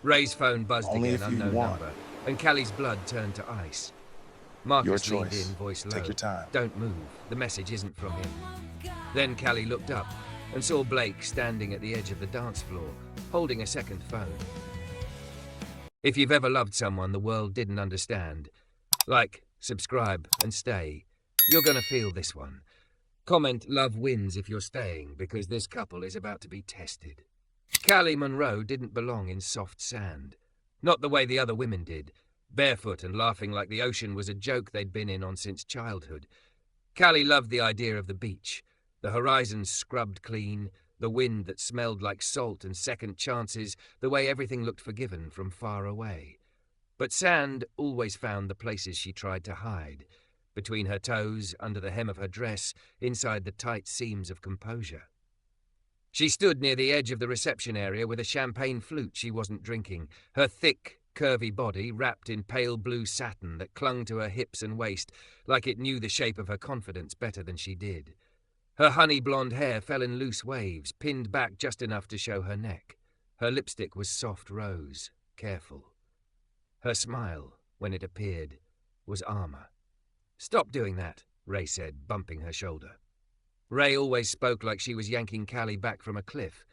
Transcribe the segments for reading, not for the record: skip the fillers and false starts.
Ray's phone buzzed Only again, if you unknown want. number, and Callie's blood turned to ice. Your Marcus leaned in, choice. voice Take low. your time. Don't move. The message isn't from him. Then Callie looked up and saw Blake standing at the edge of the dance floor, holding a second phone. If you've ever loved someone the world didn't understand, like, subscribe, and stay, you're gonna feel this one. Comment love wins if you're staying, because this couple is about to be tested. Callie Monroe didn't belong in soft sand. Not the way the other women did, barefoot and laughing like the ocean was a joke they'd been in on since childhood. Callie loved the idea of the beach, the horizon scrubbed clean, the wind that smelled like salt and second chances, the way everything looked forgiven from far away. But sand always found the places she tried to hide, between her toes, under the hem of her dress, inside the tight seams of composure. She stood near the edge of the reception area with a champagne flute she wasn't drinking, her thick, curvy body wrapped in pale blue satin that clung to her hips and waist like it knew the shape of her confidence better than she did. Her honey blonde hair fell in loose waves, pinned back just enough to show her neck. Her lipstick was soft rose, careful. Her smile, when it appeared, was armor. "Stop doing that," Ray said, bumping her shoulder. Ray always spoke like she was yanking Callie back from a cliff.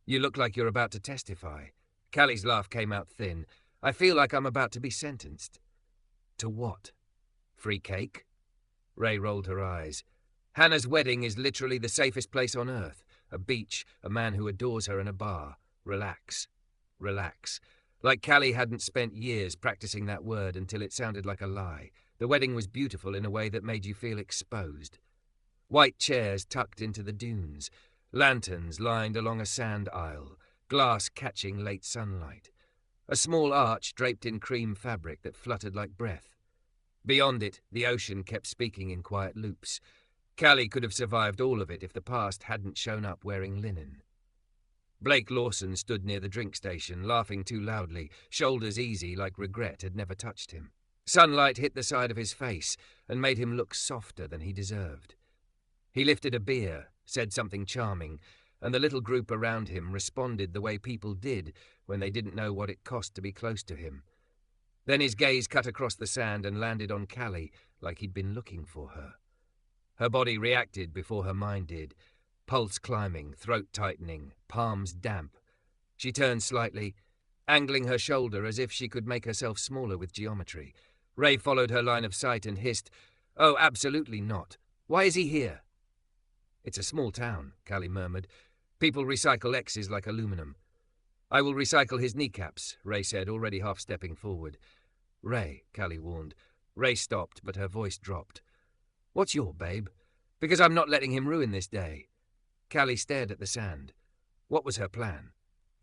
"You look like you're about to testify." Callie's laugh came out thin. "I feel like I'm about to be sentenced." "To what? Free cake?" Ray rolled her eyes. "Hannah's wedding is literally the safest place on earth. A beach, a man who adores her, and a bar. Relax. Relax." Like Callie hadn't spent years practicing that word until it sounded like a lie. The wedding was beautiful in a way that made you feel exposed. White chairs tucked into the dunes, lanterns lined along a sand aisle, glass catching late sunlight. A small arch draped in cream fabric that fluttered like breath. Beyond it, the ocean kept speaking in quiet loops. Callie could have survived all of it if the past hadn't shown up wearing linen. Blake Lawson stood near the drink station, laughing too loudly, shoulders easy like regret had never touched him. Sunlight hit the side of his face and made him look softer than he deserved. He lifted a beer, said something charming, and the little group around him responded the way people did when they didn't know what it cost to be close to him. Then his gaze cut across the sand and landed on Callie like he'd been looking for her. Her body reacted before her mind did, pulse climbing, throat tightening, palms damp. She turned slightly, angling her shoulder as if she could make herself smaller with geometry. Ray followed her line of sight and hissed, "Oh, absolutely not. Why is he here?" "It's a small town," Callie murmured. "People recycle X's like aluminum." "I will recycle his kneecaps," Ray said, already half-stepping forward. "Ray," Callie warned. Ray stopped, but her voice dropped. "What's your babe? Because I'm not letting him ruin this day." Callie stared at the sand. What was her plan?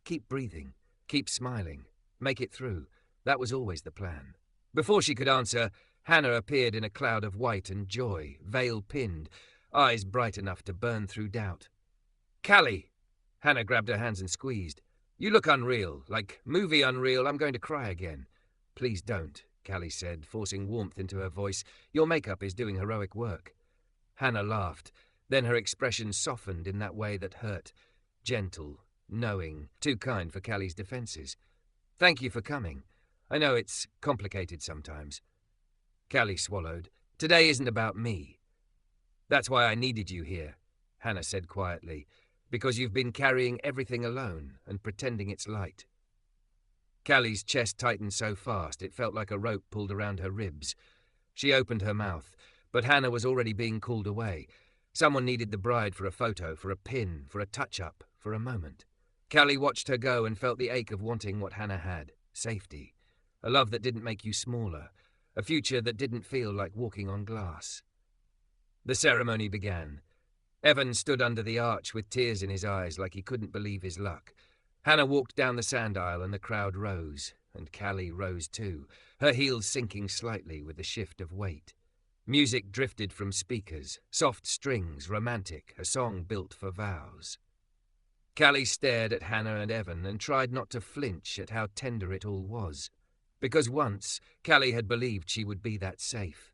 Keep breathing. Keep smiling. Make it through. That was always the plan. Before she could answer, Hannah appeared in a cloud of white and joy, veil pinned, eyes bright enough to burn through doubt. "Callie!" Hannah grabbed her hands and squeezed. "You look unreal, like movie unreal. I'm going to cry again." "Please don't," Callie said, forcing warmth into her voice. "Your makeup is doing heroic work." Hannah laughed. Then her expression softened in that way that hurt. Gentle, knowing, too kind for Callie's defenses. "Thank you for coming. I know it's complicated sometimes." Callie swallowed. "Today isn't about me." "That's why I needed you here," Hannah said quietly, "because you've been carrying everything alone and pretending it's light." Callie's chest tightened so fast it felt like a rope pulled around her ribs. She opened her mouth, but Hannah was already being called away. Someone needed the bride for a photo, for a pin, for a touch-up, for a moment. Callie watched her go and felt the ache of wanting what Hannah had, safety. A love that didn't make you smaller, a future that didn't feel like walking on glass. The ceremony began. Evan stood under the arch with tears in his eyes like he couldn't believe his luck. Hannah walked down the sand aisle and the crowd rose, and Callie rose too, her heels sinking slightly with the shift of weight. Music drifted from speakers, soft strings, romantic, a song built for vows. Callie stared at Hannah and Evan and tried not to flinch at how tender it all was. Because once, Callie had believed she would be that safe.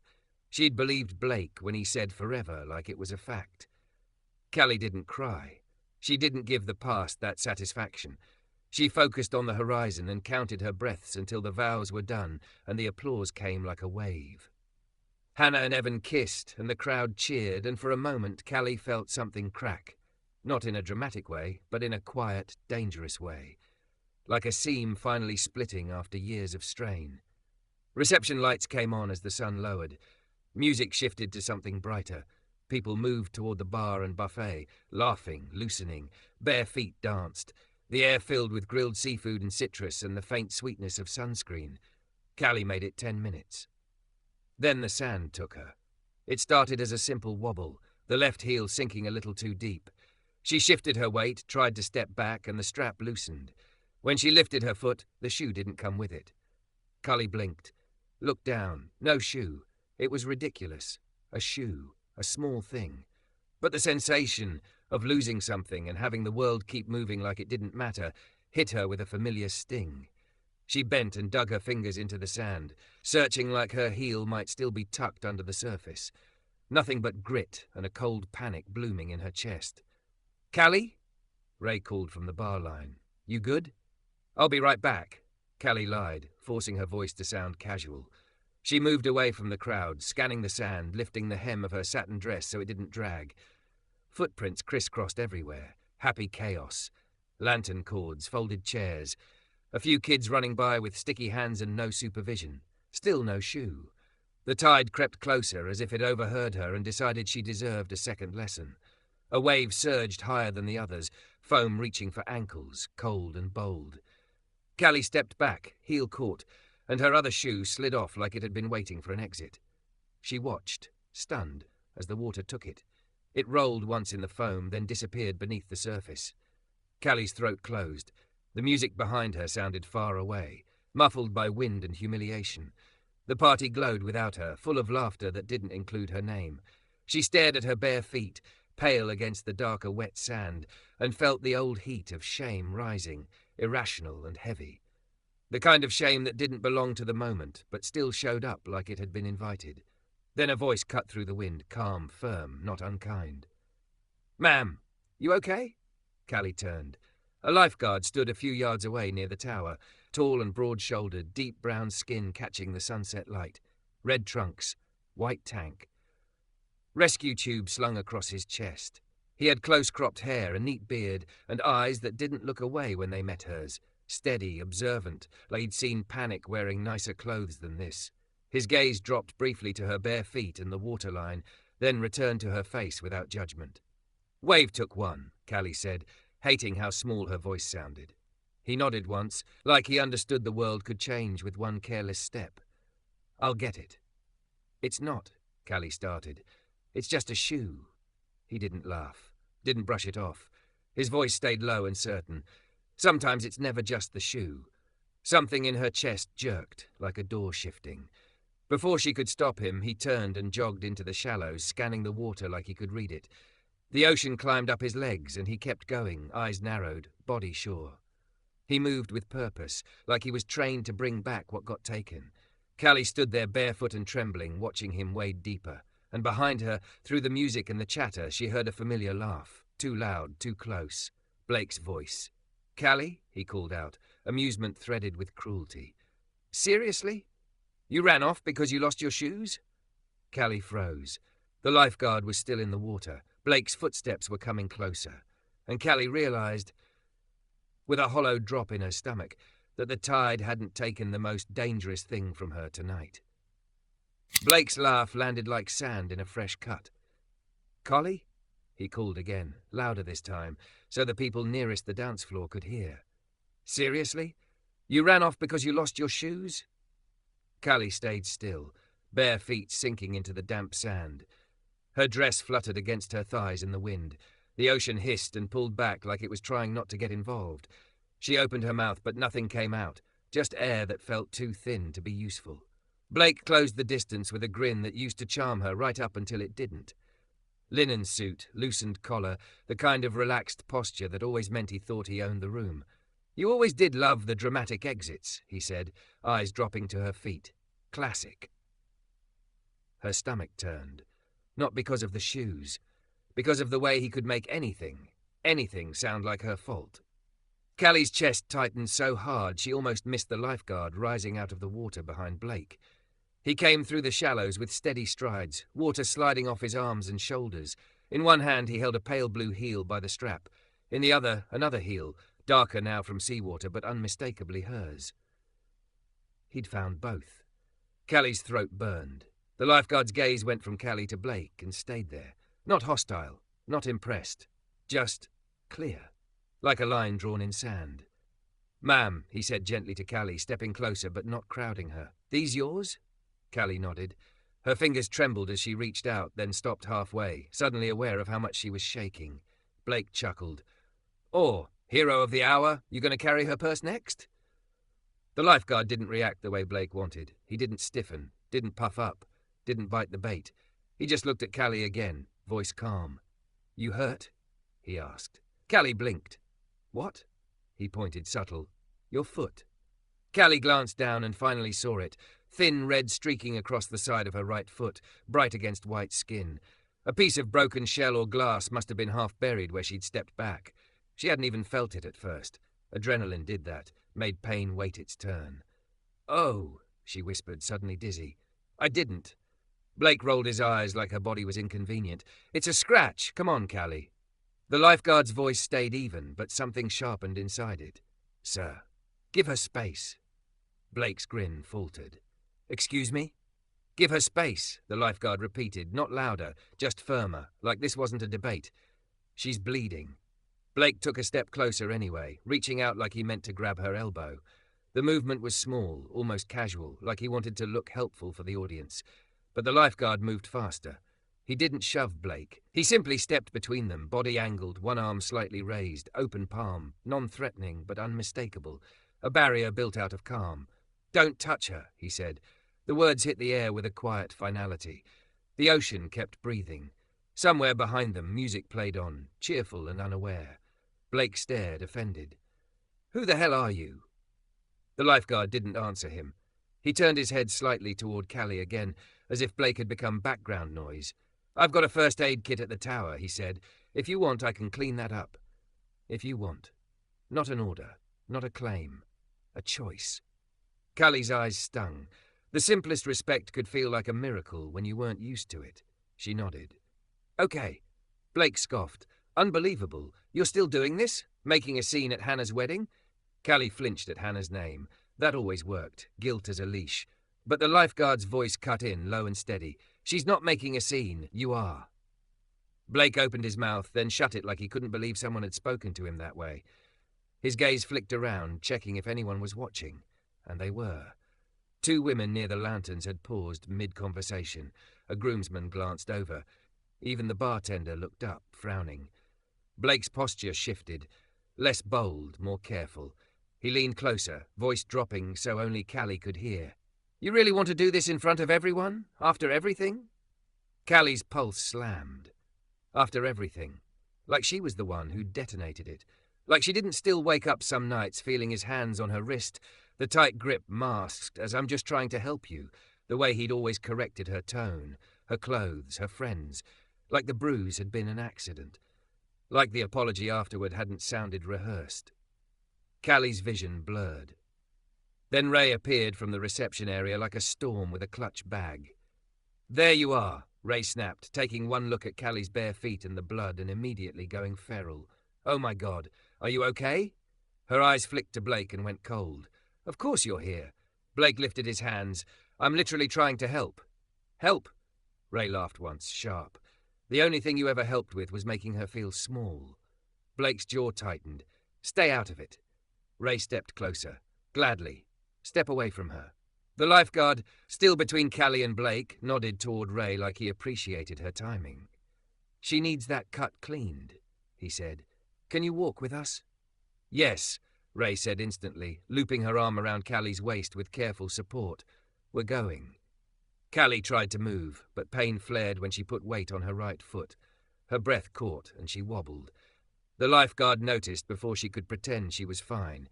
She'd believed Blake when he said forever like it was a fact. Callie didn't cry. She didn't give the past that satisfaction. She focused on the horizon and counted her breaths until the vows were done and the applause came like a wave. Hannah and Evan kissed, and the crowd cheered, and for a moment Callie felt something crack. Not in a dramatic way, but in a quiet, dangerous way. Like a seam finally splitting after years of strain. Reception lights came on as the sun lowered. Music shifted to something brighter. People moved toward the bar and buffet, laughing, loosening. Bare feet danced. The air filled with grilled seafood and citrus and the faint sweetness of sunscreen. Callie made it 10 minutes. Then the sand took her. It started as a simple wobble, the left heel sinking a little too deep. She shifted her weight, tried to step back, and the strap loosened. When she lifted her foot, the shoe didn't come with it. Callie blinked, looked down. No shoe. It was ridiculous. A shoe. A small thing. But the sensation of losing something and having the world keep moving like it didn't matter hit her with a familiar sting. She bent and dug her fingers into the sand, searching like her heel might still be tucked under the surface. Nothing but grit and a cold panic blooming in her chest. "Callie?" Ray called from the bar line. "You good?" "I'll be right back," Callie lied, forcing her voice to sound casual. She moved away from the crowd, scanning the sand, lifting the hem of her satin dress so it didn't drag. Footprints crisscrossed everywhere. Happy chaos. Lantern cords, folded chairs. A few kids running by with sticky hands and no supervision. Still no shoe. The tide crept closer as if it overheard her and decided she deserved a second lesson. A wave surged higher than the others, foam reaching for ankles, cold and bold. Callie stepped back, heel caught, and her other shoe slid off like it had been waiting for an exit. She watched, stunned, as the water took it. It rolled once in the foam, then disappeared beneath the surface. Callie's throat closed. The music behind her sounded far away, muffled by wind and humiliation. The party glowed without her, full of laughter that didn't include her name. She stared at her bare feet, pale against the darker wet sand, and felt the old heat of shame rising, irrational and heavy. The kind of shame that didn't belong to the moment, but still showed up like it had been invited. Then a voice cut through the wind, calm, firm, not unkind. "Ma'am, you okay?" Callie turned. A lifeguard stood a few yards away near the tower, tall and broad-shouldered, deep brown skin catching the sunset light. Red trunks, white tank. Rescue tube slung across his chest. He had close-cropped hair, a neat beard, and eyes that didn't look away when they met hers. Steady, observant, like he'd seen panic wearing nicer clothes than this. His gaze dropped briefly to her bare feet and the waterline, then returned to her face without judgment. "Wave took one," Callie said, hating how small her voice sounded. He nodded once, like he understood the world could change with one careless step. "I'll get it." "It's not," Callie started. "It's just a shoe." He didn't laugh, didn't brush it off. His voice stayed low and certain. "Sometimes it's never just the shoe." Something in her chest jerked, like a door shifting. Before she could stop him, he turned and jogged into the shallows, scanning the water like he could read it. The ocean climbed up his legs, and he kept going, eyes narrowed, body sure. He moved with purpose, like he was trained to bring back what got taken. Callie stood there barefoot and trembling, watching him wade deeper. And behind her, through the music and the chatter, she heard a familiar laugh. Too loud, too close. Blake's voice. "Callie?" he called out, amusement threaded with cruelty. "Seriously? You ran off because you lost your shoes?" Callie froze. The lifeguard was still in the water. Blake's footsteps were coming closer. And Callie realized, with a hollow drop in her stomach, that the tide hadn't taken the most dangerous thing from her tonight. Blake's laugh landed like sand in a fresh cut. "Collie?" he called again, louder this time, so the people nearest the dance floor could hear. "Seriously? You ran off because you lost your shoes?" Callie stayed still, bare feet sinking into the damp sand. Her dress fluttered against her thighs in the wind. The ocean hissed and pulled back like it was trying not to get involved. She opened her mouth, but nothing came out, just air that felt too thin to be useful. Blake closed the distance with a grin that used to charm her right up until it didn't. Linen suit, loosened collar, the kind of relaxed posture that always meant he thought he owned the room. "You always did love the dramatic exits," he said, eyes dropping to her feet. "Classic." Her stomach turned. Not because of the shoes. Because of the way he could make anything sound like her fault. Callie's chest tightened so hard she almost missed the lifeguard rising out of the water behind Blake. He came through the shallows with steady strides, water sliding off his arms and shoulders. In one hand he held a pale blue heel by the strap. In the other, another heel, darker now from seawater but unmistakably hers. He'd found both. Callie's throat burned. The lifeguard's gaze went from Callie to Blake and stayed there. Not hostile, not impressed. Just clear, like a line drawn in sand. "Ma'am," he said gently to Callie, stepping closer but not crowding her. "These yours?" Callie nodded. Her fingers trembled as she reached out, then stopped halfway, suddenly aware of how much she was shaking. Blake chuckled. "Oh, hero of the hour, you going to carry her purse next?" The lifeguard didn't react the way Blake wanted. He didn't stiffen, didn't puff up, didn't bite the bait. He just looked at Callie again, voice calm. "You hurt?" he asked. Callie blinked. "What?" He pointed, subtle. "Your foot." Callie glanced down and finally saw it, thin red streaking across the side of her right foot, bright against white skin. A piece of broken shell or glass must have been half buried where she'd stepped back. She hadn't even felt it at first. Adrenaline did that, made pain wait its turn. "Oh," she whispered, suddenly dizzy. "I didn't." Blake rolled his eyes like her body was inconvenient. "It's a scratch. Come on, Callie." The lifeguard's voice stayed even, but something sharpened inside it. "Sir, give her space." Blake's grin faltered. "Excuse me?" "Give her space," the lifeguard repeated, not louder, just firmer, like this wasn't a debate. "She's bleeding." Blake took a step closer anyway, reaching out like he meant to grab her elbow. The movement was small, almost casual, like he wanted to look helpful for the audience. But the lifeguard moved faster. He didn't shove Blake. He simply stepped between them, body angled, one arm slightly raised, open palm, non-threatening but unmistakable. A barrier built out of calm. "Don't touch her," he said. The words hit the air with a quiet finality. The ocean kept breathing. Somewhere behind them, music played on, cheerful and unaware. Blake stared, offended. "Who the hell are you?" The lifeguard didn't answer him. He turned his head slightly toward Callie again, as if Blake had become background noise. "I've got a first aid kit at the tower," he said. "If you want, I can clean that up." If you want. Not an order, not a claim. A choice. Callie's eyes stung. The simplest respect could feel like a miracle when you weren't used to it. She nodded. "Okay." Blake scoffed. "Unbelievable. You're still doing this? Making a scene at Hannah's wedding?" Callie flinched at Hannah's name. That always worked. Guilt as a leash. But the lifeguard's voice cut in, low and steady. "She's not making a scene. You are." Blake opened his mouth, then shut it like he couldn't believe someone had spoken to him that way. His gaze flicked around, checking if anyone was watching. And they were. Two women near the lanterns had paused mid-conversation. A groomsman glanced over. Even the bartender looked up, frowning. Blake's posture shifted. Less bold, more careful. He leaned closer, voice dropping so only Callie could hear. "You really want to do this in front of everyone? After everything?" Callie's pulse slammed. After everything. Like she was the one who'd detonated it. Like she didn't still wake up some nights feeling his hands on her wrist, the tight grip masked as "I'm just trying to help you," the way he'd always corrected her tone, her clothes, her friends. Like the bruise had been an accident. Like the apology afterward hadn't sounded rehearsed. Callie's vision blurred. Then Ray appeared from the reception area like a storm with a clutch bag. "There you are," Ray snapped, taking one look at Callie's bare feet and the blood and immediately going feral. "Oh my God, are you okay?" Her eyes flicked to Blake and went cold. "Of course you're here." Blake lifted his hands. "I'm literally trying to help." "Help?" Ray laughed once, sharp. "The only thing you ever helped with was making her feel small." Blake's jaw tightened. "Stay out of it." Ray stepped closer. "Gladly. Step away from her." The lifeguard, still between Callie and Blake, nodded toward Ray like he appreciated her timing. "She needs that cut cleaned," he said. "Can you walk with us?" "Yes," Ray said instantly, looping her arm around Callie's waist with careful support. "We're going." Callie tried to move, but pain flared when she put weight on her right foot. Her breath caught, and she wobbled. The lifeguard noticed before she could pretend she was fine.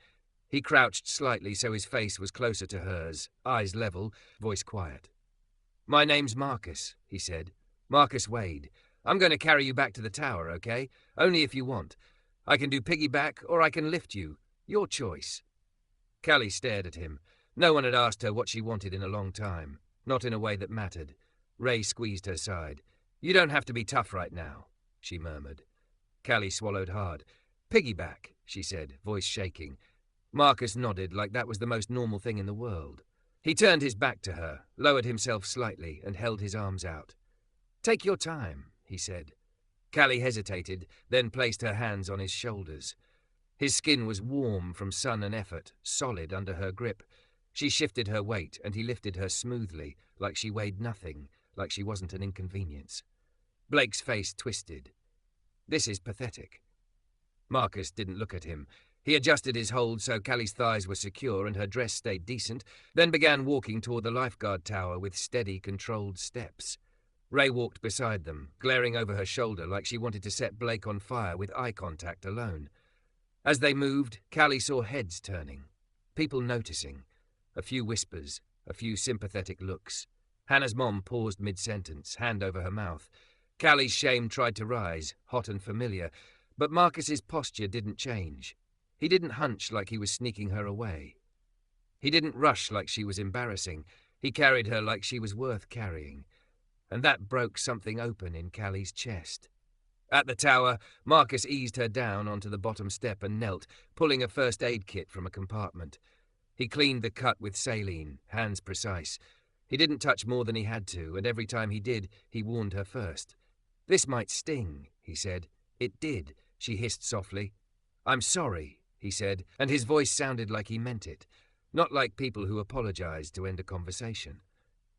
He crouched slightly so his face was closer to hers, eyes level, voice quiet. "My name's Marcus," he said. "Marcus Wade. I'm going to carry you back to the tower, okay? Only if you want. I can do piggyback or I can lift you. Your choice." Callie stared at him. No one had asked her what she wanted in a long time, not in a way that mattered. Ray squeezed her side. "You don't have to be tough right now," she murmured. Callie swallowed hard. "Piggyback," she said, voice shaking. Marcus nodded like that was the most normal thing in the world. He turned his back to her, lowered himself slightly, and held his arms out. "Take your time," he said. Callie hesitated, then placed her hands on his shoulders. His skin was warm from sun and effort, solid under her grip. She shifted her weight, and he lifted her smoothly, like she weighed nothing, like she wasn't an inconvenience. Blake's face twisted. "This is pathetic." Marcus didn't look at him. He adjusted his hold so Callie's thighs were secure and her dress stayed decent, then began walking toward the Lifeguard tower with steady, controlled steps. Ray walked beside them, glaring over her shoulder like she wanted to set Blake on fire with eye contact alone. As they moved, Callie saw heads turning, people noticing. A few whispers, a few sympathetic looks. Hannah's mom paused mid-sentence, hand over her mouth. Callie's shame tried to rise, hot and familiar, but Marcus's posture didn't change. He didn't hunch like he was sneaking her away. He didn't rush like she was embarrassing. He carried her like she was worth carrying. And that broke something open in Callie's chest. At the tower, Marcus eased her down onto the bottom step and knelt, pulling a first aid kit from a compartment. He cleaned the cut with saline, hands precise. He didn't touch more than he had to, and every time he did, he warned her first. "This might sting," he said. "It did," she hissed softly. "I'm sorry," he said, and his voice sounded like he meant it, not like people who apologized to end a conversation.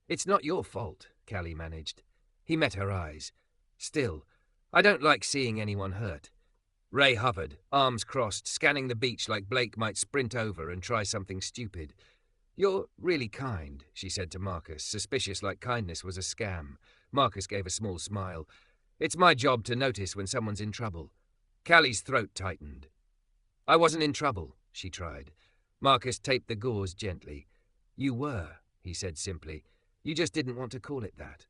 "It's not your fault," Callie managed. He met her eyes. "Still, I don't like seeing anyone hurt." Ray hovered, arms crossed, scanning the beach like Blake might sprint over and try something stupid. "You're really kind," she said to Marcus, suspicious like kindness was a scam. Marcus gave a small smile. "It's my job to notice when someone's in trouble." Callie's throat tightened. "I wasn't in trouble," she tried. Marcus taped the gauze gently. "You were," he said simply. "You just didn't want to call it that."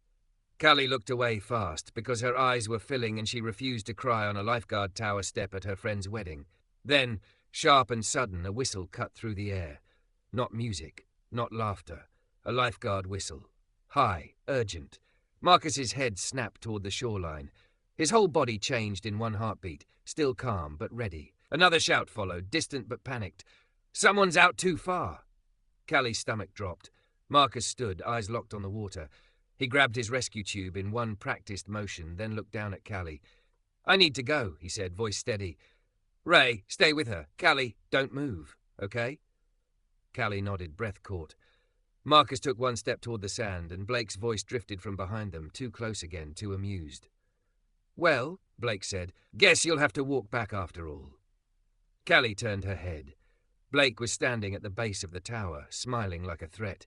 Callie looked away fast because her eyes were filling and she refused to cry on a Lifeguard tower step at her friend's wedding. Then, sharp and sudden, a whistle cut through the air. Not music, not laughter. A Lifeguard whistle. High, urgent. Marcus's head snapped toward the shoreline. His whole body changed in one heartbeat, still calm but ready. Another shout followed, distant but panicked. "Someone's out too far!" Callie's stomach dropped. Marcus stood, eyes locked on the water. He grabbed his rescue tube in one practiced motion, then looked down at Callie. "I need to go," he said, voice steady. "Ray, stay with her. Callie, don't move, okay?" Callie nodded, breath caught. Marcus took one step toward the sand, and Blake's voice drifted from behind them, too close again, too amused. "Well," Blake said, "guess you'll have to walk back after all." Callie turned her head. Blake was standing at the base of the tower, smiling like a threat,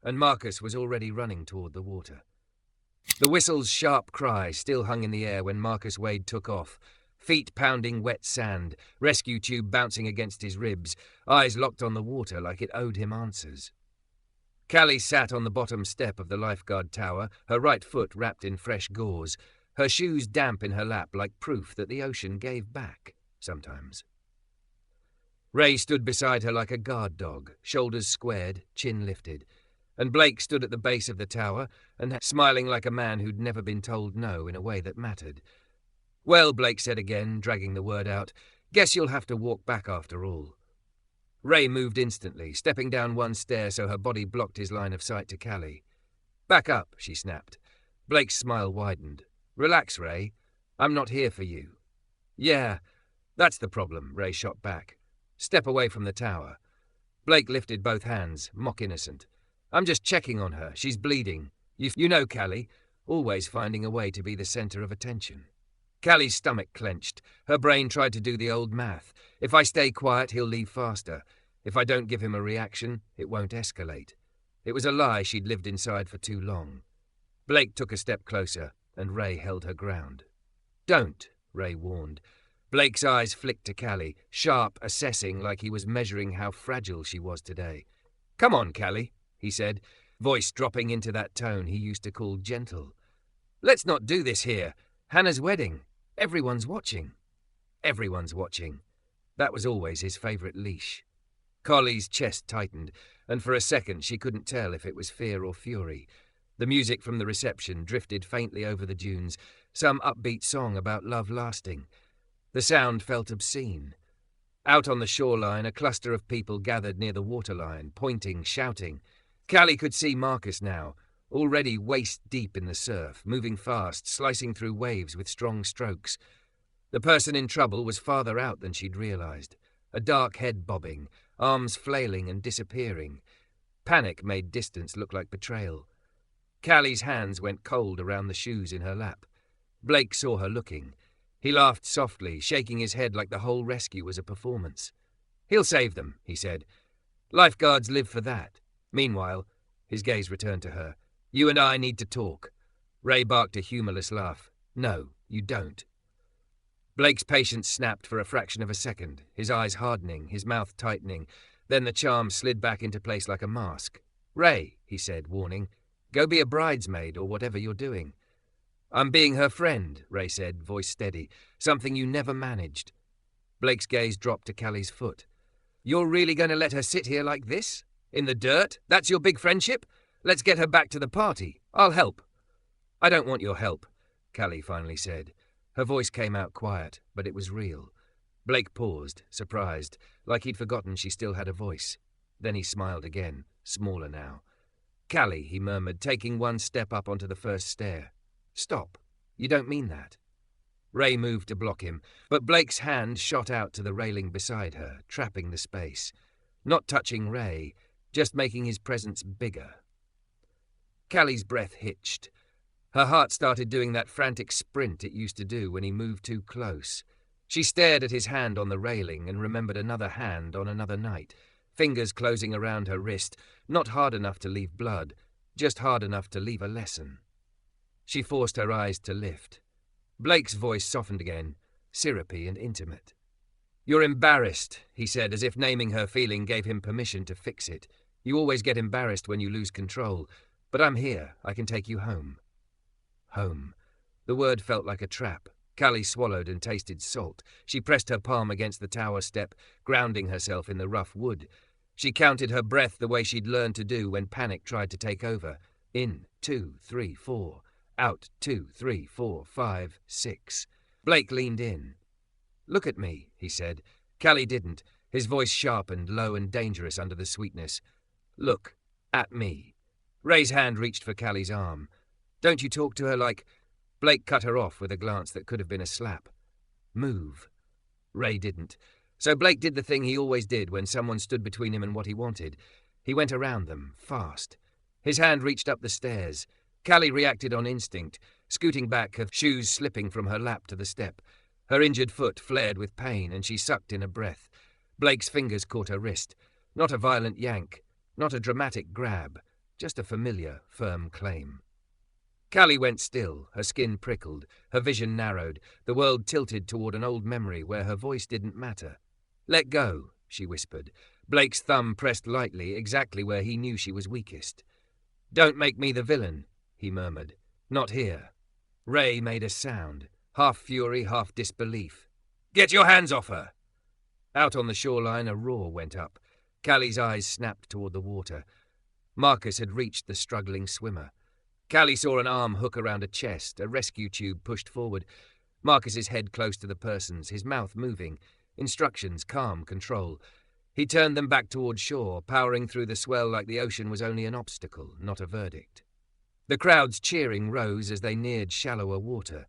and Marcus was already running toward the water. The whistle's sharp cry still hung in the air when Marcus Wade took off, feet pounding wet sand, rescue tube bouncing against his ribs, eyes locked on the water like it owed him answers. Callie sat on the bottom step of the Lifeguard tower, her right foot wrapped in fresh gauze, her shoes damp in her lap like proof that the ocean gave back, sometimes. Ray stood beside her like a guard dog, shoulders squared, chin lifted, and Blake stood at the base of the tower and smiling like a man who'd never been told no in a way that mattered. "Well," Blake said again, dragging the word out, "guess you'll have to walk back after all." Ray moved instantly, stepping down one stair so her body blocked his line of sight to Callie. "Back up," she snapped. Blake's smile widened. "Relax, Ray. I'm not here for you." "Yeah, that's the problem," Ray shot back. "Step away from the tower." Blake lifted both hands, mock innocent. "I'm just checking on her. She's bleeding. You know, Callie, always finding a way to be the center of attention." Callie's stomach clenched. Her brain tried to do the old math. If I stay quiet, he'll leave faster. If I don't give him a reaction, it won't escalate. It was a lie she'd lived inside for too long. Blake took a step closer, and Ray held her ground. "Don't," Ray warned. Blake's eyes flicked to Callie, sharp, assessing like he was measuring how fragile she was today. "Come on, Callie," he said, voice dropping into that tone he used to call gentle. "Let's not do this here. Hannah's wedding. Everyone's watching." "Everyone's watching." That was always his favourite leash. Collie's chest tightened, and for a second she couldn't tell if it was fear or fury. The music from the reception drifted faintly over the dunes, some upbeat song about love lasting. The sound felt obscene. Out on the shoreline, a cluster of people gathered near the waterline, pointing, shouting. Callie could see Marcus now, already waist-deep in the surf, moving fast, slicing through waves with strong strokes. The person in trouble was farther out than she'd realized, a dark head bobbing, arms flailing and disappearing. Panic made distance look like betrayal. Callie's hands went cold around the shoes in her lap. Blake saw her looking. He laughed softly, shaking his head like the whole rescue was a performance. "He'll save them," he said. "Lifeguards live for that. Meanwhile," his gaze returned to her, "you and I need to talk." Ray barked a humorless laugh. "No, you don't." Blake's patience snapped for a fraction of a second, his eyes hardening, his mouth tightening. Then the charm slid back into place like a mask. "Ray," he said, warning, "go be a bridesmaid or whatever you're doing." "I'm being her friend," Ray said, voice steady. "Something you never managed." Blake's gaze dropped to Callie's foot. "You're really going to let her sit here like this? In the dirt? That's your big friendship? Let's get her back to the party. I'll help." "I don't want your help," Callie finally said. Her voice came out quiet, but it was real. Blake paused, surprised, like he'd forgotten she still had a voice. Then he smiled again, smaller now. "Callie," he murmured, taking one step up onto the first stair. "Stop. You don't mean that." Ray moved to block him, but Blake's hand shot out to the railing beside her, trapping the space. Not touching Ray, just making his presence bigger. Callie's breath hitched. Her heart started doing that frantic sprint it used to do when he moved too close. She stared at his hand on the railing and remembered another hand on another night, fingers closing around her wrist, not hard enough to leave blood, just hard enough to leave a lesson. She forced her eyes to lift. Blake's voice softened again, syrupy and intimate. "You're embarrassed," he said, as if naming her feeling gave him permission to fix it. "You always get embarrassed when you lose control. But I'm here. I can take you home." Home. The word felt like a trap. Callie swallowed and tasted salt. She pressed her palm against the tower step, grounding herself in the rough wood. She counted her breath the way she'd learned to do when panic tried to take over. In, 2, 3, 4. Out, 2, 3, 4, 5, 6. Blake leaned in. "Look at me," he said. Callie didn't, his voice sharpened, low and dangerous under the sweetness. "Look at me." Ray's hand reached for Callie's arm. "Don't you talk to her like—" Blake cut her off with a glance that could have been a slap. "Move." Ray didn't. So Blake did the thing he always did when someone stood between him and what he wanted. He went around them, fast. His hand reached up the stairs. Callie reacted on instinct, scooting back, her shoes slipping from her lap to the step. Her injured foot flared with pain, and she sucked in a breath. Blake's fingers caught her wrist. Not a violent yank, not a dramatic grab, just a familiar, firm claim. Callie went still, her skin prickled, her vision narrowed, the world tilted toward an old memory where her voice didn't matter. "Let go," she whispered. Blake's thumb pressed lightly, exactly where he knew she was weakest. "Don't make me the villain," he murmured. "Not here." Ray made a sound, half fury, half disbelief. "Get your hands off her!" Out on the shoreline, a roar went up. Callie's eyes snapped toward the water. Marcus had reached the struggling swimmer. Callie saw an arm hook around a chest, a rescue tube pushed forward. Marcus's head close to the person's, his mouth moving. Instructions, calm, control. He turned them back toward shore, powering through the swell like the ocean was only an obstacle, not a verdict. The crowd's cheering rose as they neared shallower water.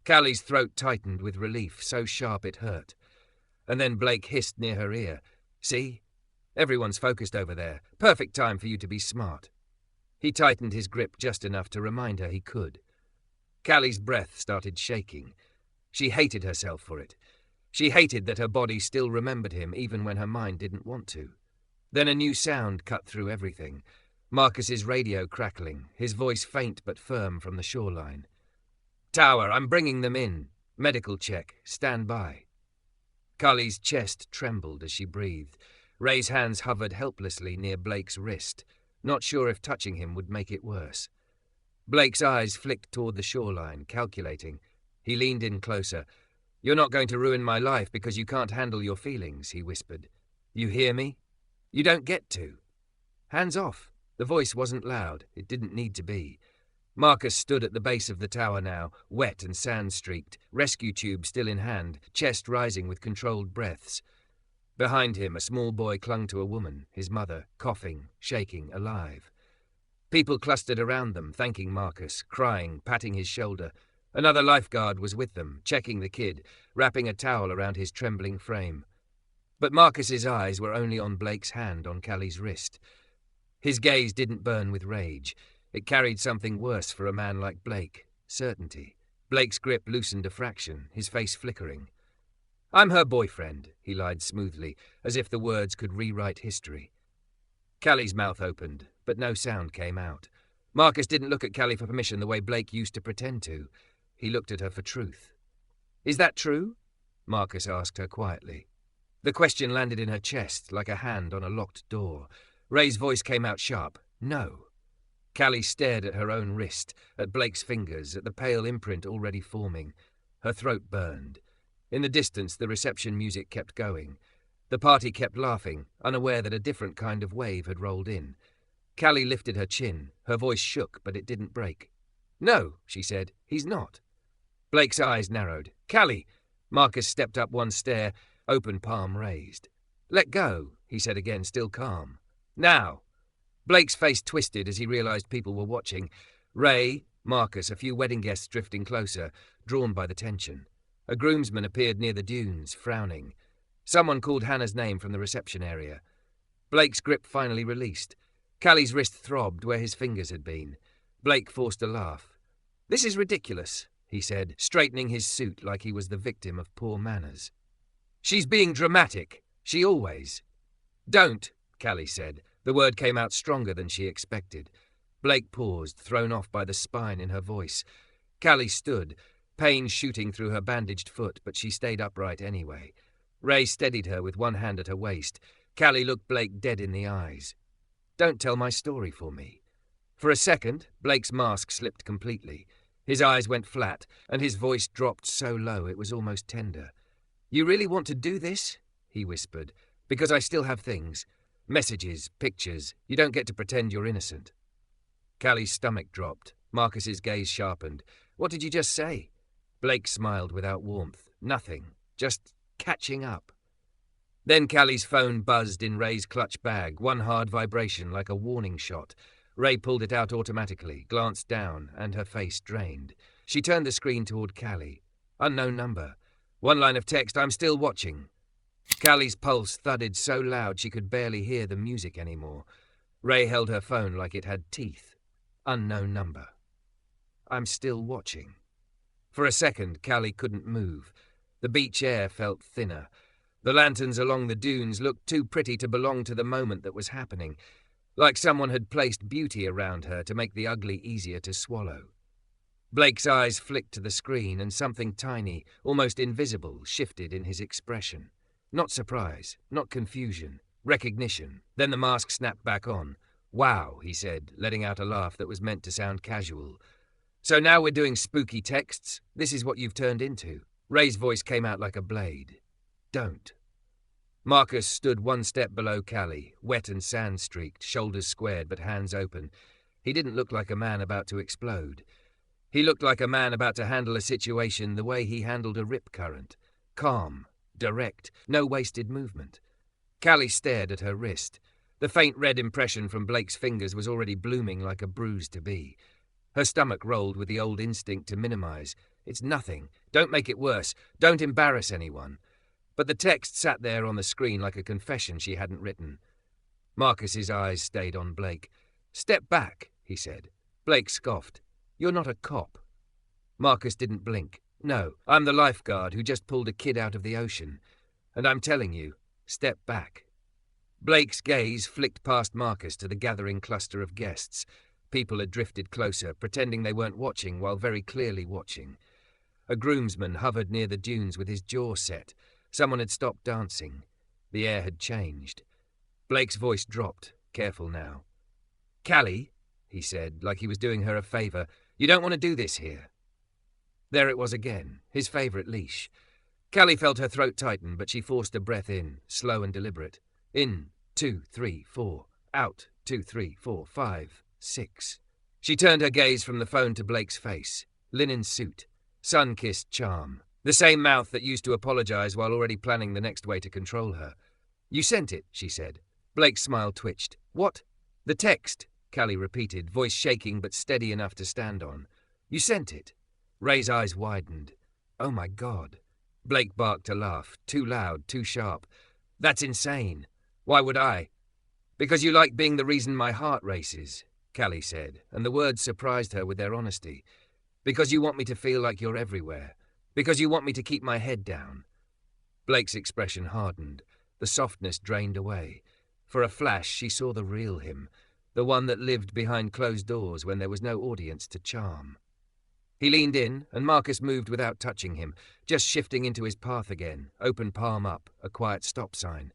Callie's throat tightened with relief, so sharp it hurt. And then Blake hissed near her ear. "See? Everyone's focused over there. Perfect time for you to be smart." He tightened his grip just enough to remind her he could. Callie's breath started shaking. She hated herself for it. She hated that her body still remembered him even when her mind didn't want to. Then a new sound cut through everything. Marcus's radio crackling, his voice faint but firm from the shoreline. "Tower, I'm bringing them in. Medical check. Stand by." Callie's chest trembled as she breathed. Ray's hands hovered helplessly near Blake's wrist, not sure if touching him would make it worse. Blake's eyes flicked toward the shoreline, calculating. He leaned in closer. "You're not going to ruin my life because you can't handle your feelings," he whispered. "You hear me? You don't get to." "Hands off." The voice wasn't loud. It didn't need to be. Marcus stood at the base of the tower now, wet and sand-streaked, rescue tube still in hand, chest rising with controlled breaths. Behind him, a small boy clung to a woman, his mother, coughing, shaking, alive. People clustered around them, thanking Marcus, crying, patting his shoulder. Another lifeguard was with them, checking the kid, wrapping a towel around his trembling frame. But Marcus's eyes were only on Blake's hand on Callie's wrist. His gaze didn't burn with rage. It carried something worse for a man like Blake, certainty. Blake's grip loosened a fraction, his face flickering. "I'm her boyfriend," he lied smoothly, as if the words could rewrite history. Callie's mouth opened, but no sound came out. Marcus didn't look at Callie for permission the way Blake used to pretend to. He looked at her for truth. "Is that true?" Marcus asked her quietly. The question landed in her chest like a hand on a locked door. Ray's voice came out sharp. "No." Callie stared at her own wrist, at Blake's fingers, at the pale imprint already forming. Her throat burned. In the distance, the reception music kept going. The party kept laughing, unaware that a different kind of wave had rolled in. Callie lifted her chin. Her voice shook, but it didn't break. "No," she said. "He's not." Blake's eyes narrowed. "Callie!" Marcus stepped up one stair, open palm raised. "Let go," he said again, still calm. "Now!" Blake's face twisted as he realized people were watching. Ray, Marcus, a few wedding guests drifting closer, drawn by the tension. A groomsman appeared near the dunes, frowning. Someone called Hannah's name from the reception area. Blake's grip finally released. Callie's wrist throbbed where his fingers had been. Blake forced a laugh. "This is ridiculous," he said, straightening his suit like he was the victim of poor manners. "She's being dramatic. She always." "Don't," Callie said. The word came out stronger than she expected. Blake paused, thrown off by the spine in her voice. Callie stood, pain shooting through her bandaged foot, but she stayed upright anyway. Ray steadied her with one hand at her waist. Callie looked Blake dead in the eyes. "Don't tell my story for me." For a second, Blake's mask slipped completely. His eyes went flat, and his voice dropped so low it was almost tender. "You really want to do this?" he whispered. "Because I still have things. Messages, pictures. You don't get to pretend you're innocent." Callie's stomach dropped. Marcus's gaze sharpened. "What did you just say?" Blake smiled without warmth. "Nothing. Just catching up." Then Callie's phone buzzed in Ray's clutch bag, one hard vibration like a warning shot. Ray pulled it out automatically, glanced down, and her face drained. She turned the screen toward Callie. Unknown number. One line of text, "I'm still watching." Callie's pulse thudded so loud she could barely hear the music anymore. Ray held her phone like it had teeth. Unknown number. "I'm still watching." For a second, Callie couldn't move. The beach air felt thinner. The lanterns along the dunes looked too pretty to belong to the moment that was happening, like someone had placed beauty around her to make the ugly easier to swallow. Blake's eyes flicked to the screen, and something tiny, almost invisible, shifted in his expression. Not surprise, not confusion, recognition. Then the mask snapped back on. "Wow," he said, letting out a laugh that was meant to sound casual. "So now we're doing spooky texts? This is what you've turned into." Ray's voice came out like a blade. "Don't." Marcus stood one step below Callie, wet and sand-streaked, shoulders squared but hands open. He didn't look like a man about to explode. He looked like a man about to handle a situation the way he handled a rip current. Calm, direct, no wasted movement. Callie stared at her wrist. The faint red impression from Blake's fingers was already blooming like a bruise to be. Her stomach rolled with the old instinct to minimize. "It's nothing. Don't make it worse. Don't embarrass anyone." But the text sat there on the screen like a confession she hadn't written. Marcus's eyes stayed on Blake. "Step back," he said. Blake scoffed. "You're not a cop." Marcus didn't blink. "No, I'm the lifeguard who just pulled a kid out of the ocean. And I'm telling you, step back." Blake's gaze flicked past Marcus to the gathering cluster of guests. People had drifted closer, pretending they weren't watching while very clearly watching. A groomsman hovered near the dunes with his jaw set. Someone had stopped dancing. The air had changed. Blake's voice dropped, careful now. "Callie," he said, like he was doing her a favor, "you don't want to do this here." There it was again, his favorite leash. Callie felt her throat tighten, but she forced a breath in, slow and deliberate. In, 2, 3, 4. Out, 2, 3, 4, 5, 6. She turned her gaze from the phone to Blake's face. Linen suit. Sun-kissed charm. The same mouth that used to apologize while already planning the next way to control her. You sent it, she said. Blake's smile twitched. What? The text, Callie repeated, voice shaking but steady enough to stand on. You sent it. Ray's eyes widened. Oh my God. Blake barked a laugh, too loud, too sharp. That's insane. Why would I? Because you like being the reason my heart races, Callie said, and the words surprised her with their honesty. Because you want me to feel like you're everywhere. Because you want me to keep my head down. Blake's expression hardened. The softness drained away. For a flash, she saw the real him, the one that lived behind closed doors when there was no audience to charm. He leaned in, and Marcus moved without touching him, just shifting into his path again, open palm up, a quiet stop sign.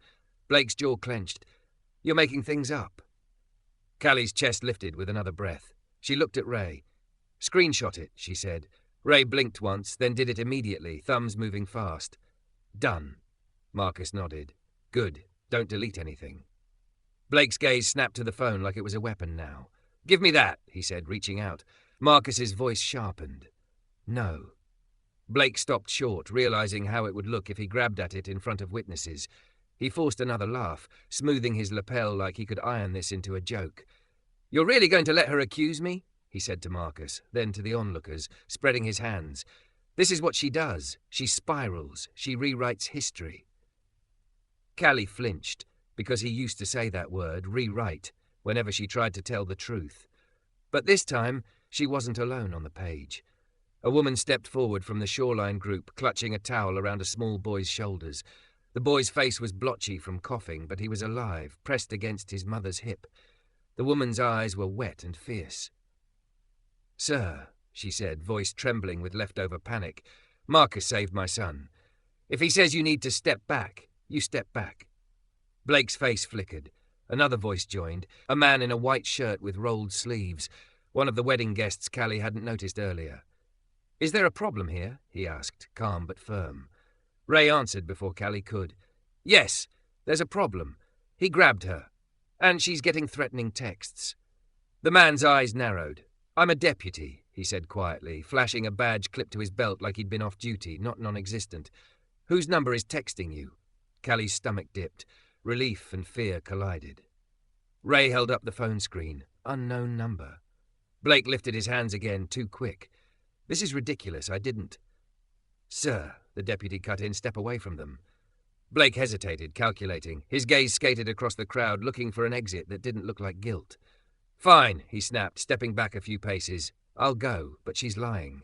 Blake's jaw clenched. You're making things up. Callie's chest lifted with another breath. She looked at Ray. Screenshot it, she said. Ray blinked once, then did it immediately, thumbs moving fast. Done. Marcus nodded. Good. Don't delete anything. Blake's gaze snapped to the phone like it was a weapon now. Give me that, he said, reaching out. Marcus's voice sharpened. No. Blake stopped short, realizing how it would look if he grabbed at it in front of witnesses. He forced another laugh, smoothing his lapel like he could iron this into a joke. You're really going to let her accuse me? He said to Marcus, then to the onlookers, spreading his hands. This is what she does. She spirals. She rewrites history. Callie flinched, because he used to say that word, rewrite, whenever she tried to tell the truth. But this time, she wasn't alone on the page. A woman stepped forward from the shoreline group, clutching a towel around a small boy's shoulders. The boy's face was blotchy from coughing, but he was alive, pressed against his mother's hip. The woman's eyes were wet and fierce. Sir, she said, voice trembling with leftover panic, Marcus saved my son. If he says you need to step back, you step back. Blake's face flickered. Another voice joined, a man in a white shirt with rolled sleeves, one of the wedding guests Callie hadn't noticed earlier. Is there a problem here? He asked, calm but firm. Ray answered before Callie could. Yes, there's a problem. He grabbed her, and she's getting threatening texts. The man's eyes narrowed. I'm a deputy, he said quietly, flashing a badge clipped to his belt like he'd been off duty, not non-existent. Whose number is texting you? Callie's stomach dipped. Relief and fear collided. Ray held up the phone screen. Unknown number. Blake lifted his hands again, too quick. This is ridiculous, I didn't. Sir, the deputy cut in, step away from them. Blake hesitated, calculating. His gaze skated across the crowd, looking for an exit that didn't look like guilt. Fine, he snapped, stepping back a few paces. I'll go, but she's lying.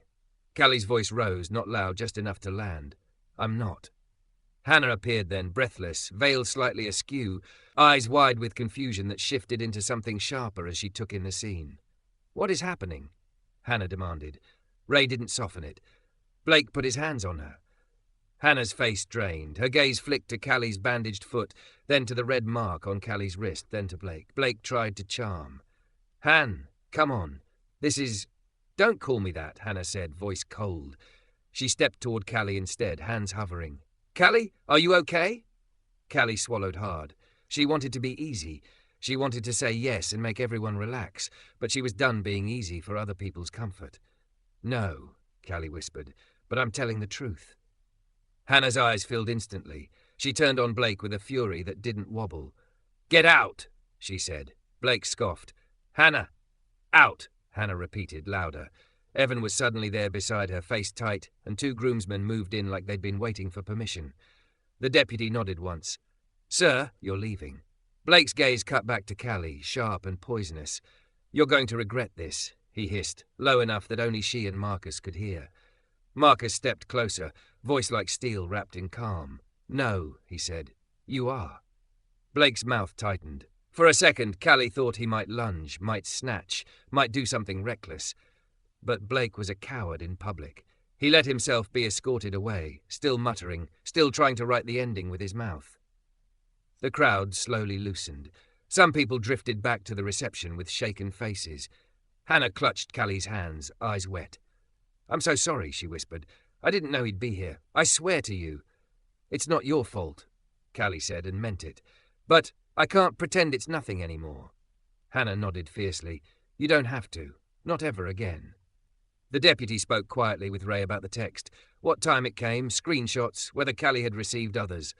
Callie's voice rose, not loud, just enough to land. I'm not. Hannah appeared then, breathless, veil slightly askew, eyes wide with confusion that shifted into something sharper as she took in the scene. What is happening? Hannah demanded. Ray didn't soften it. Blake put his hands on her. Hannah's face drained. Her gaze flicked to Callie's bandaged foot, then to the red mark on Callie's wrist, then to Blake. Blake tried to charm. Han, come on. This is... Don't call me that, Hannah said, voice cold. She stepped toward Callie instead, hands hovering. Callie, are you okay? Callie swallowed hard. She wanted to be easy. She wanted to say yes and make everyone relax, but she was done being easy for other people's comfort. No, Callie whispered, but I'm telling the truth. Hannah's eyes filled instantly. She turned on Blake with a fury that didn't wobble. Get out, she said. Blake scoffed. Hannah, out, Hannah repeated, louder. Evan was suddenly there beside her, face tight, and two groomsmen moved in like they'd been waiting for permission. The deputy nodded once. Sir, you're leaving. Blake's gaze cut back to Callie, sharp and poisonous. You're going to regret this, he hissed, low enough that only she and Marcus could hear. Marcus stepped closer, voice like steel wrapped in calm. No, he said. You are. Blake's mouth tightened. For a second, Callie thought he might lunge, might snatch, might do something reckless. But Blake was a coward in public. He let himself be escorted away, still muttering, still trying to write the ending with his mouth. The crowd slowly loosened. Some people drifted back to the reception with shaken faces. Hannah clutched Callie's hands, eyes wet. I'm so sorry, she whispered. I didn't know he'd be here. I swear to you. It's not your fault, Callie said and meant it. But I can't pretend it's nothing anymore. Hannah nodded fiercely. You don't have to. Not ever again. The deputy spoke quietly with Ray about the text, what time it came, screenshots, whether Callie had received others.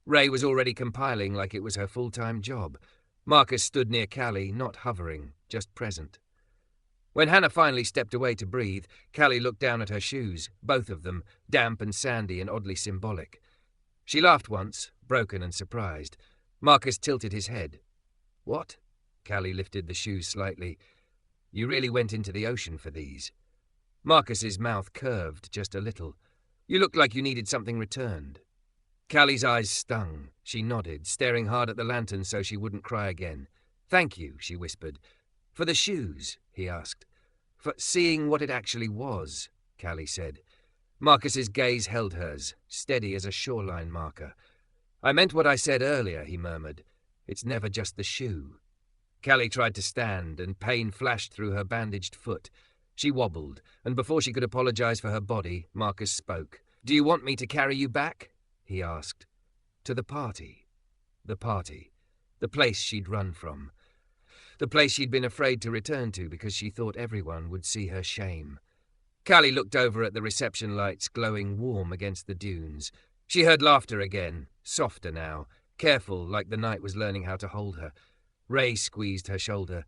Ray was already compiling like it was her full-time job. Marcus stood near Callie, not hovering, just present. When Hannah finally stepped away to breathe, Callie looked down at her shoes, both of them, damp and sandy and oddly symbolic. She laughed once, broken and surprised. Marcus tilted his head. What? Callie lifted the shoes slightly. You really went into the ocean for these. Marcus's mouth curved just a little. You looked like you needed something returned. Callie's eyes stung. She nodded, staring hard at the lantern so she wouldn't cry again. Thank you, she whispered. For the shoes, he asked. For seeing what it actually was, Callie said. Marcus's gaze held hers, steady as a shoreline marker. I meant what I said earlier, he murmured. It's never just the shoe. Callie tried to stand, and pain flashed through her bandaged foot. She wobbled, and before she could apologize for her body, Marcus spoke. Do you want me to carry you back? He asked. To the party. The party. The place she'd run from. The place she'd been afraid to return to because she thought everyone would see her shame. Callie looked over at the reception lights glowing warm against the dunes. She heard laughter again, softer now, careful like the night was learning how to hold her. Ray squeezed her shoulder.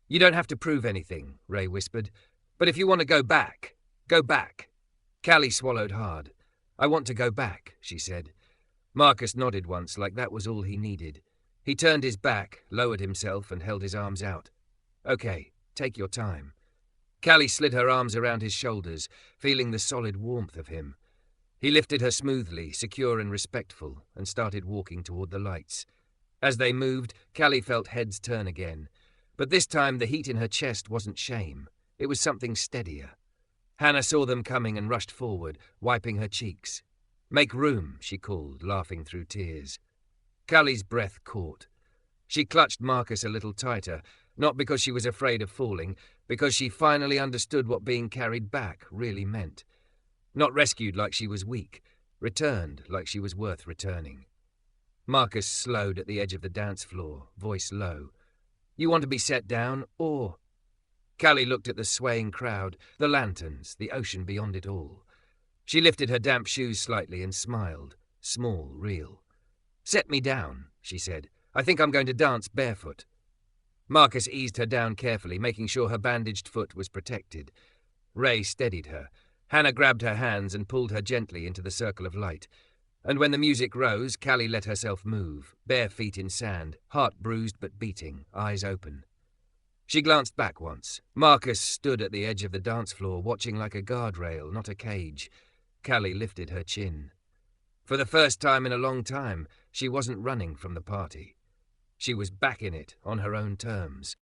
You don't have to prove anything, Ray whispered. But if you want to go back, go back. Callie swallowed hard. I want to go back, she said. Marcus nodded once like that was all he needed. He turned his back, lowered himself and held his arms out. Okay, take your time. Callie slid her arms around his shoulders, feeling the solid warmth of him. He lifted her smoothly, secure and respectful, and started walking toward the lights. As they moved, Callie felt heads turn again. But this time the heat in her chest wasn't shame. It was something steadier. Hannah saw them coming and rushed forward, wiping her cheeks. Make room, she called, laughing through tears. Callie's breath caught. She clutched Marcus a little tighter, not because she was afraid of falling, because she finally understood what being carried back really meant. Not rescued like she was weak, returned like she was worth returning. Marcus slowed at the edge of the dance floor, voice low. You want to be set down, or... Callie looked at the swaying crowd, the lanterns, the ocean beyond it all. She lifted her damp shoes slightly and smiled, small, real. Set me down, she said. I think I'm going to dance barefoot. Marcus eased her down carefully, making sure her bandaged foot was protected. Ray steadied her. Hannah grabbed her hands and pulled her gently into the circle of light. And when the music rose, Callie let herself move, bare feet in sand, heart bruised but beating, eyes open. She glanced back once. Marcus stood at the edge of the dance floor, watching like a guardrail, not a cage. Callie lifted her chin. For the first time in a long time, she wasn't running from the party. She was back in it, on her own terms.